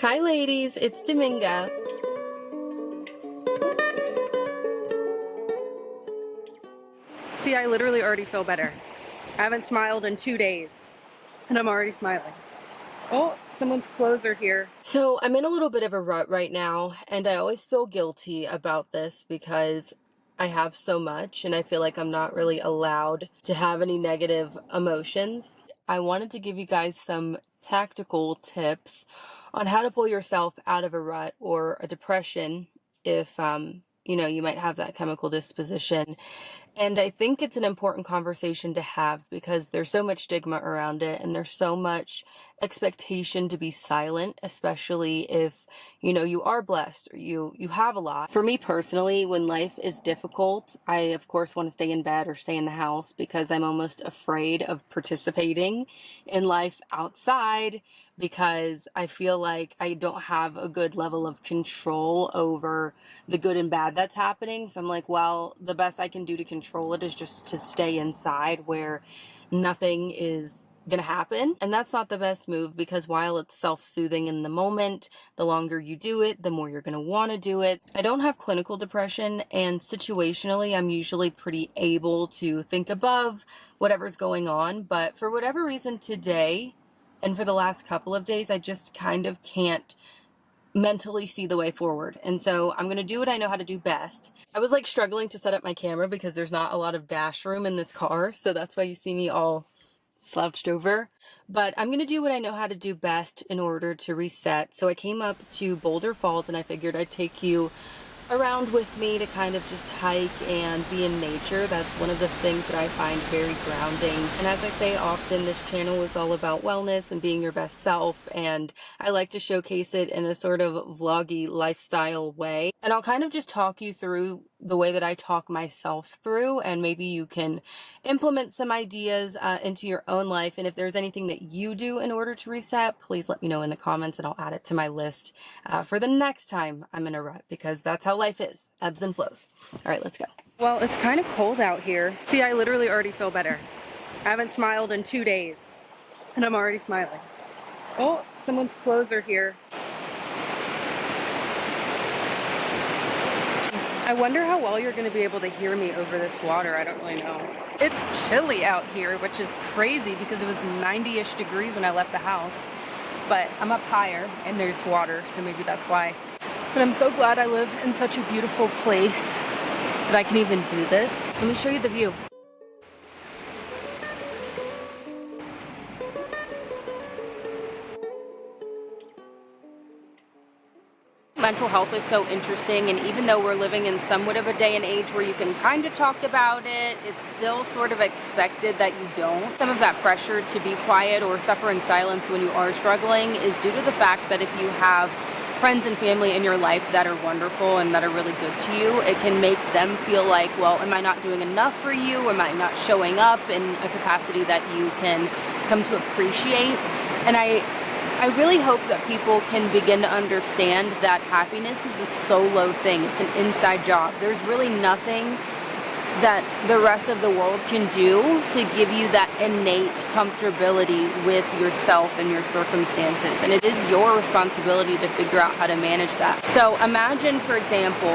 Hi ladies, it's Dominga. See, I literally already feel better. I haven't smiled in 2 days, and I'm already smiling. Oh, someone's clothes are here. So I'm in a little bit of a rut right now, and I always feel guilty about this because I have so much and I feel like I'm not really allowed to have any negative emotions. I wanted to give you guys some tactical tips on how to pull yourself out of a rut or a depression if you might have that chemical disposition. And I think it's an important conversation to have because there's so much stigma around it and there's so much expectation to be silent, especially if, you are blessed or you have a lot. For me personally, when life is difficult, I of course want to stay in bed or stay in the house because I'm almost afraid of participating in life outside because I feel like I don't have a good level of control over the good and bad that's happening. So I'm like, well, the best I can do to control it is just to stay inside where nothing is gonna happen. And that's not the best move because while it's self-soothing in the moment, the longer you do it, the more you're gonna want to do it. I don't have clinical depression, and situationally I'm usually pretty able to think above whatever's going on, but for whatever reason today and for the last couple of days I just kind of can't mentally see the way forward. And so I'm going to do what I know how to do best. I was like struggling to set up my camera because there's not a lot of dash room in this car. So that's why you see me all slouched over. But I'm going to do what I know how to do best in order to reset. So I came up to Boulder Falls and I figured I'd take you around with me to kind of just hike and be in nature. That's one of the things that I find very grounding. And as I say often, this channel is all about wellness and being your best self, and I like to showcase it in a sort of vloggy lifestyle way. And I'll kind of just talk you through the way that I talk myself through, and maybe you can implement some ideas into your own life. And if there's anything that you do in order to reset, please let me know in the comments and I'll add it to my list for the next time I'm in a rut, because that's how life is, ebbs and flows. All right, let's go. Well, it's kind of cold out here. See, I literally already feel better. I haven't smiled in 2 days, and I'm already smiling. Oh, someone's clothes are here. I wonder how well you're going to be able to hear me over this water. I don't really know. It's chilly out here, which is crazy because it was 90-ish degrees when I left the house. But I'm up higher and there's water, so maybe that's why. But I'm so glad I live in such a beautiful place that I can even do this. Let me show you the view. Mental health is so interesting, and even though we're living in somewhat of a day and age where you can kind of talk about it, it's still sort of expected that you don't. Some of that pressure to be quiet or suffer in silence when you are struggling is due to the fact that if you have friends and family in your life that are wonderful and that are really good to you, it can make them feel like, well, am I not doing enough for you? Am I not showing up in a capacity that you can come to appreciate? And I really hope that people can begin to understand that happiness is a solo thing. It's an inside job. There's really nothing that the rest of the world can do to give you that innate comfortability with yourself and your circumstances. And it is your responsibility to figure out how to manage that. So imagine, for example,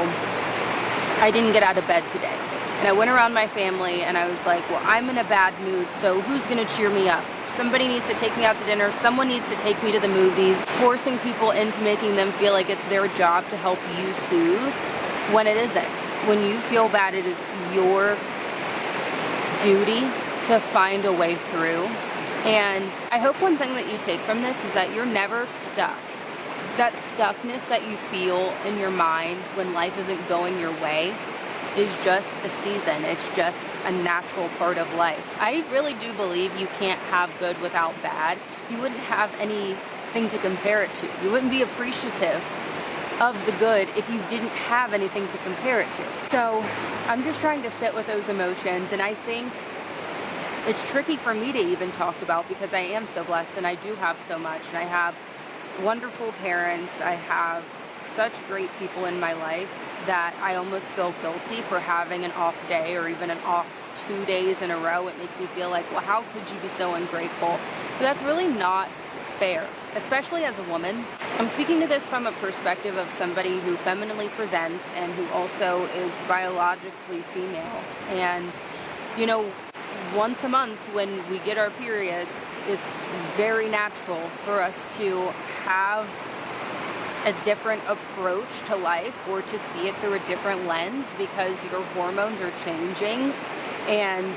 I didn't get out of bed today. And I went around my family and I was like, well, I'm in a bad mood, so who's going to cheer me up? Somebody needs to take me out to dinner. Someone needs to take me to the movies. Forcing people into making them feel like it's their job to help you soothe when it isn't. When you feel bad, it is your duty to find a way through. And I hope one thing that you take from this is that you're never stuck. That stuckness that you feel in your mind when life isn't going your way is just a season. It's just a natural part of life. I really do believe you can't have good without bad. You wouldn't have anything to compare it to. You wouldn't be appreciative of the good if you didn't have anything to compare it to. So I'm just trying to sit with those emotions, and I think it's tricky for me to even talk about because I am so blessed and I do have so much, and I have wonderful parents. I have such great people in my life that I almost feel guilty for having an off day or even an off 2 days in a row. It makes me feel like, well, how could you be so ungrateful? But that's really not fair, especially as a woman. I'm speaking to this from a perspective of somebody who femininely presents and who also is biologically female. And, you know, once a month when we get our periods, it's very natural for us to have a different approach to life or to see it through a different lens because your hormones are changing. And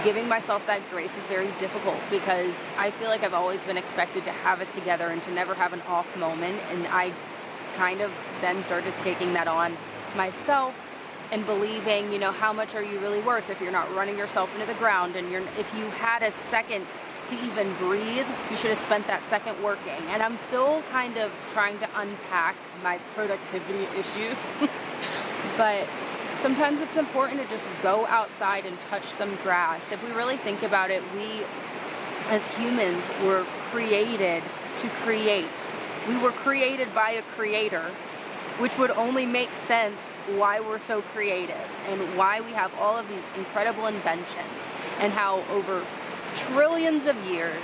giving myself that grace is very difficult because I feel like I've always been expected to have it together and to never have an off moment. And I kind of then started taking that on myself and believing, you know, how much are you really worth if you're not running yourself into the ground, and if you had a second to even breathe, you should have spent that second working. And I'm still kind of trying to unpack my productivity issues. But sometimes it's important to just go outside and touch some grass. If we really think about it, we as humans were created to create. We were created by a creator, which would only make sense why we're so creative and why we have all of these incredible inventions, and how over trillions of years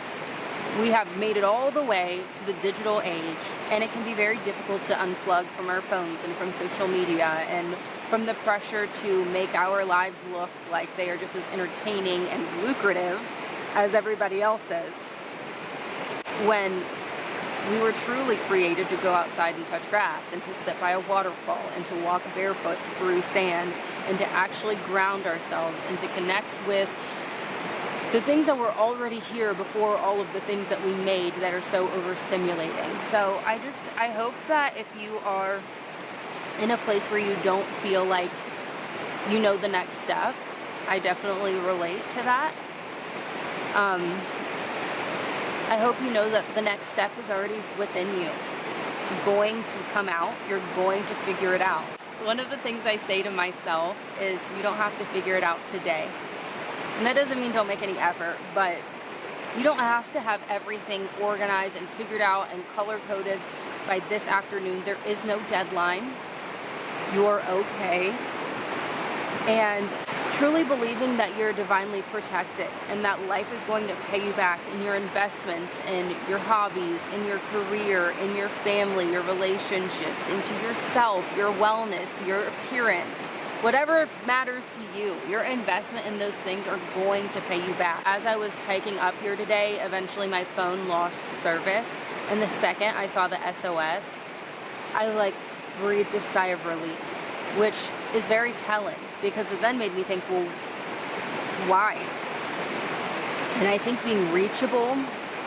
we have made it all the way to the digital age. And it can be very difficult to unplug from our phones and from social media and from the pressure to make our lives look like they are just as entertaining and lucrative as everybody else's, when we were truly created to go outside and touch grass and to sit by a waterfall and to walk barefoot through sand and to actually ground ourselves and to connect with the things that were already here before all of the things that we made that are so overstimulating. So I hope that if you are in a place where you don't feel like you know the next step, I definitely relate to that. I hope you know that the next step is already within you. It's going to come out. You're going to figure it out. One of the things I say to myself is you don't have to figure it out today. And that doesn't mean don't make any effort, but you don't have to have everything organized and figured out and color-coded by this afternoon. There is no deadline. You're okay. And truly believing that you're divinely protected and that life is going to pay you back in your investments, in your hobbies, in your career, in your family, your relationships, into yourself, your wellness, your appearance. Whatever matters to you, your investment in those things are going to pay you back. As I was hiking up here today, eventually my phone lost service. And the second I saw the SOS, I breathed a sigh of relief, which is very telling because it then made me think, well, why? And I think being reachable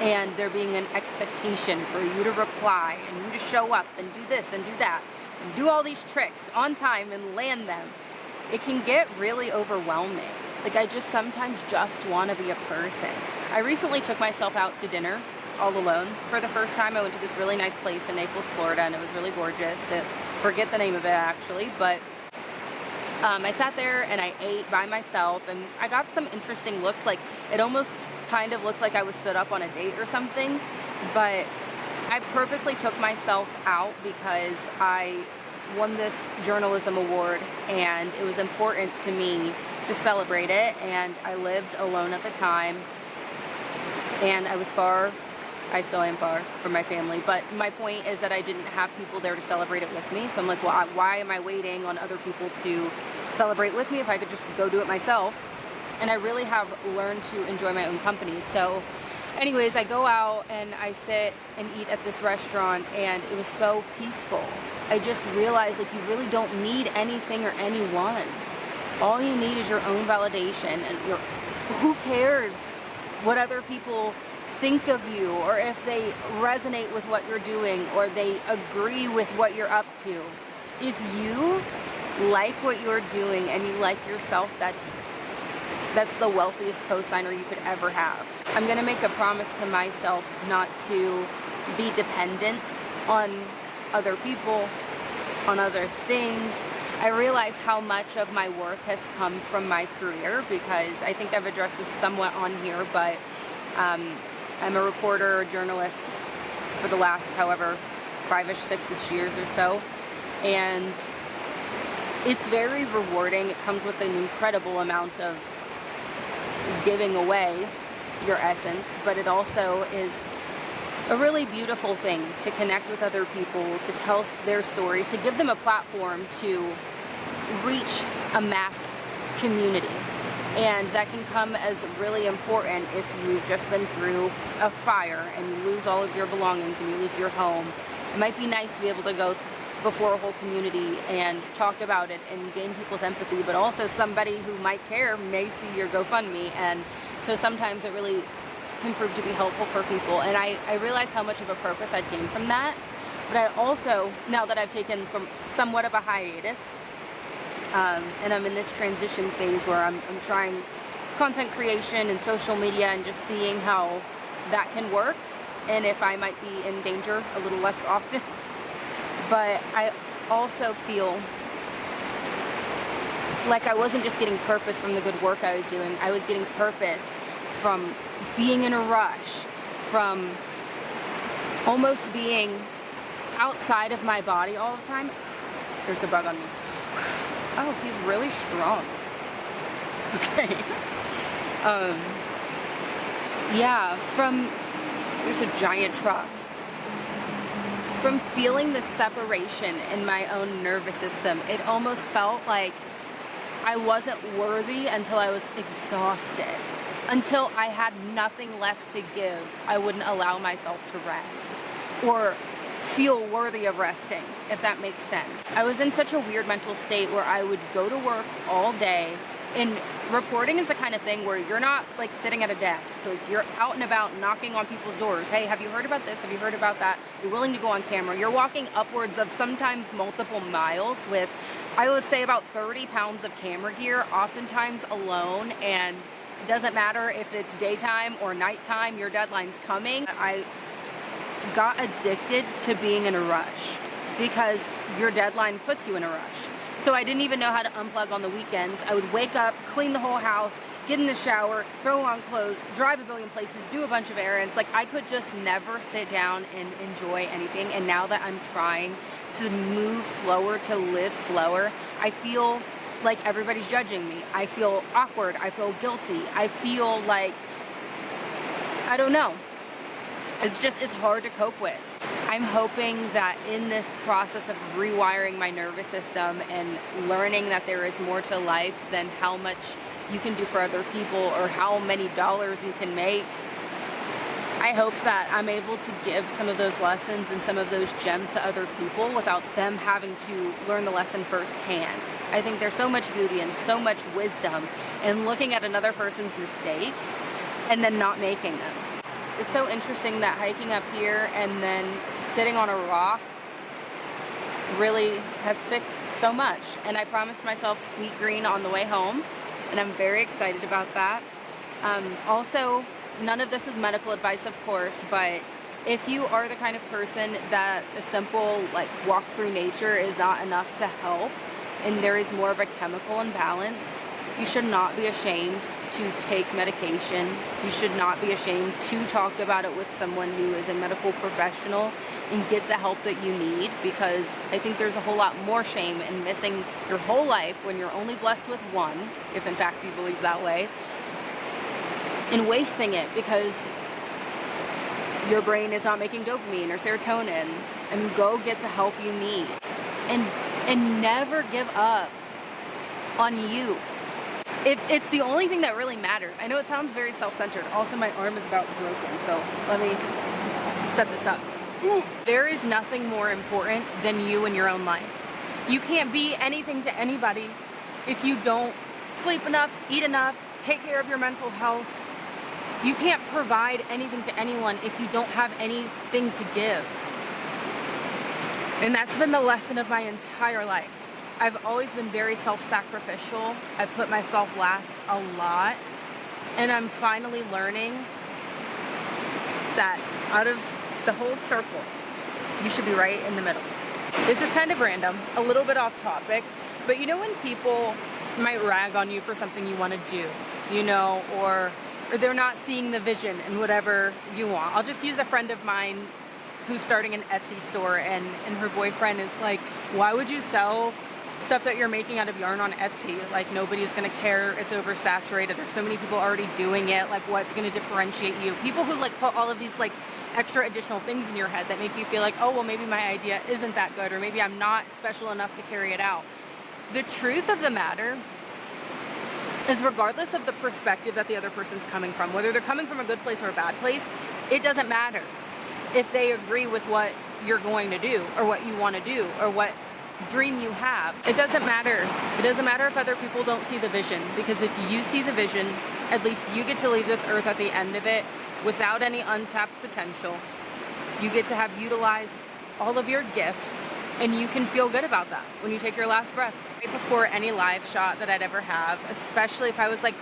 and there being an expectation for you to reply and you to show up and do this and do that and do all these tricks on time and land them, it can get really overwhelming. I just sometimes just want to be a person. I recently took myself out to dinner all alone. For the first time, I went to this really nice place in Naples, Florida, and it was really gorgeous. Forget the name of it actually, but I sat there and I ate by myself, and I got some interesting looks. It almost kind of looked like I was stood up on a date or something, but I purposely took myself out because I won this journalism award and it was important to me to celebrate it, and I lived alone at the time and I still am far from my family, but my point is that I didn't have people there to celebrate it with me. So I'm like, well, why am I waiting on other people to celebrate with me if I could just go do it myself? And I really have learned to enjoy my own company. So anyways, I go out and I sit and eat at this restaurant, and it was so peaceful. I just realized you really don't need anything or anyone. All you need is your own validation, and who cares what other people think of you, or if they resonate with what you're doing, or they agree with what you're up to. If you like what you're doing and you like yourself, that's the wealthiest cosigner you could ever have. I'm gonna make a promise to myself not to be dependent on other people, on other things. I realize how much of my work has come from my career, because I think I've addressed this somewhat on here, but I'm a reporter, a journalist for the last, 5-ish, 6-ish years or so. And it's very rewarding. It comes with an incredible amount of giving away your essence, but it also is a really beautiful thing to connect with other people, to tell their stories, to give them a platform to reach a mass community. And that can come as really important if you've just been through a fire and you lose all of your belongings and you lose your home. It might be nice to be able to go before a whole community and talk about it and gain people's empathy, but also somebody who might care may see your GoFundMe, and so sometimes it really can prove to be helpful for people. And I realize how much of a purpose I'd gained from that, but I also, now that I've taken somewhat of a hiatus, and I'm in this transition phase where I'm trying content creation and social media and just seeing how that can work and if I might be in danger a little less often. But I also feel like I wasn't just getting purpose from the good work I was doing. I was getting purpose from being in a rush, from almost being outside of my body all the time. There's a bug on me. Oh, he's really strong. Okay. Yeah, there's a giant truck. From feeling the separation in my own nervous system, it almost felt like I wasn't worthy until I was exhausted. Until I had nothing left to give, I wouldn't allow myself to rest or feel worthy of resting, if that makes sense. I was in such a weird mental state where I would go to work all day, and reporting is the kind of thing where you're not like sitting at a desk, like you're out and about knocking on people's doors. Hey, have you heard about this? Have you heard about that? You're willing to go on camera. You're walking upwards of sometimes multiple miles with, I would say, about 30 pounds of camera gear, oftentimes alone, and it doesn't matter if it's daytime or nighttime, your deadline's coming. I got addicted to being in a rush because your deadline puts you in a rush. So I didn't even know how to unplug on the weekends. I would wake up, clean the whole house, get in the shower, throw on clothes, drive a billion places, do a bunch of errands. Like, I could just never sit down and enjoy anything. And now that I'm trying to move slower, to live slower, I feel like everybody's judging me. I feel awkward. I feel guilty. I feel like, I don't know. It's hard to cope with. I'm hoping that in this process of rewiring my nervous system and learning that there is more to life than how much you can do for other people or how many dollars you can make, I hope that I'm able to give some of those lessons and some of those gems to other people without them having to learn the lesson firsthand. I think there's so much beauty and so much wisdom in looking at another person's mistakes and then not making them. It's so interesting that hiking up here and then sitting on a rock really has fixed so much. And I promised myself sweet green on the way home, and I'm very excited about that. Also, none of this is medical advice, of course, but if you are the kind of person that a simple walk through nature is not enough to help, and there is more of a chemical imbalance, you should not be ashamed to take medication. You should not be ashamed to talk about it with someone who is a medical professional and get the help that you need, because I think there's a whole lot more shame in missing your whole life when you're only blessed with one, if in fact you believe that way, and wasting it because your brain is not making dopamine or serotonin. And go get the help you need. And never give up on you. It's the only thing that really matters. I know it sounds very self-centered. Also, my arm is about broken, so let me set this up. There is nothing more important than you in your own life. You can't be anything to anybody if you don't sleep enough, eat enough, take care of your mental health. You can't provide anything to anyone if you don't have anything to give. And that's been the lesson of my entire life. I've always been very self-sacrificial. I've put myself last a lot. And I'm finally learning that out of the whole circle, you should be right in the middle. This is kind of random, a little bit off topic, but you know when people might rag on you for something you want to do, or they're not seeing the vision in whatever you want. I'll just use a friend of mine who's starting an Etsy store, and her boyfriend is like, why would you sell stuff that you're making out of yarn on Etsy? Like, nobody's gonna care, it's oversaturated, there's so many people already doing it, like what's gonna differentiate you? People who put all of these extra additional things in your head that make you feel like, oh, well, maybe my idea isn't that good, or maybe I'm not special enough to carry it out. The truth of the matter is, regardless of the perspective that the other person's coming from, whether they're coming from a good place or a bad place, it doesn't matter if they agree with what you're going to do or what you want to do or what dream you have. It doesn't matter. It doesn't matter if other people don't see the vision, because if you see the vision, at least you get to leave this earth at the end of it without any untapped potential. You get to have utilized all of your gifts, and you can feel good about that when you take your last breath. Right before any live shot that I'd ever have, especially if I was like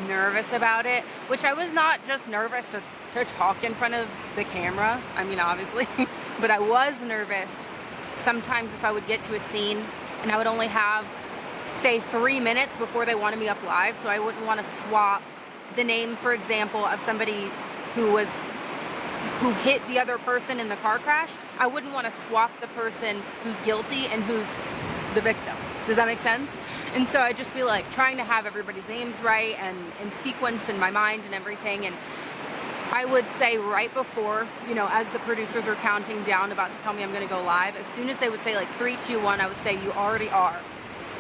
nervous about it, which I was not just nervous to talk in front of the camera, I mean obviously, but I was nervous sometimes if I would get to a scene and I would only have, say, 3 minutes before they wanted me up live, so I wouldn't want to swap the name, for example, of somebody who hit the other person in the car crash. I wouldn't want to swap the person who's guilty and who's the victim. Does that make sense? And so I'd just be like trying to have everybody's names right and sequenced in my mind and everything. And I would say right before, you know, as the producers are counting down about to tell me I'm going to go live, as soon as they would say like 3, 2, 1, I would say, you already are.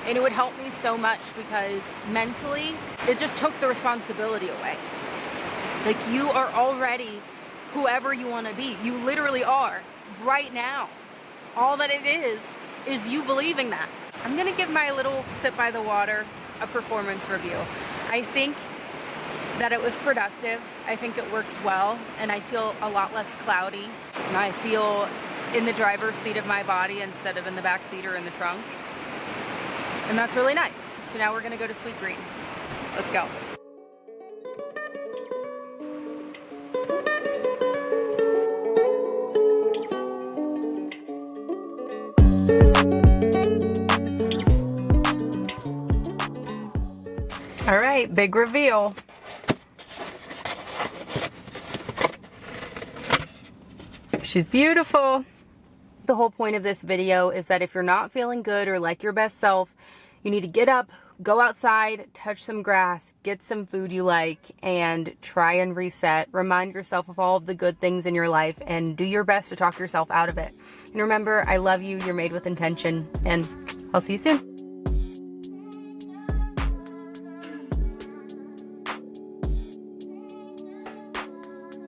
And it would help me so much, because mentally it just took the responsibility away. Like, you are already whoever you want to be. You literally are right now. All that it is you believing that. I'm going to give my little sit by the water a performance review. I think that it was productive. I think it worked well, and I feel a lot less cloudy. And I feel in the driver's seat of my body instead of in the back seat or in the trunk. And that's really nice. So now we're gonna go to Sweet Green. Let's go. All right, big reveal. She's beautiful. The whole point of this video is that if you're not feeling good or like your best self, you need to get up, go outside, touch some grass, get some food you like, and try and reset. Remind yourself of all of the good things in your life and do your best to talk yourself out of it. And remember, I love you. You're made with intention, and I'll see you soon.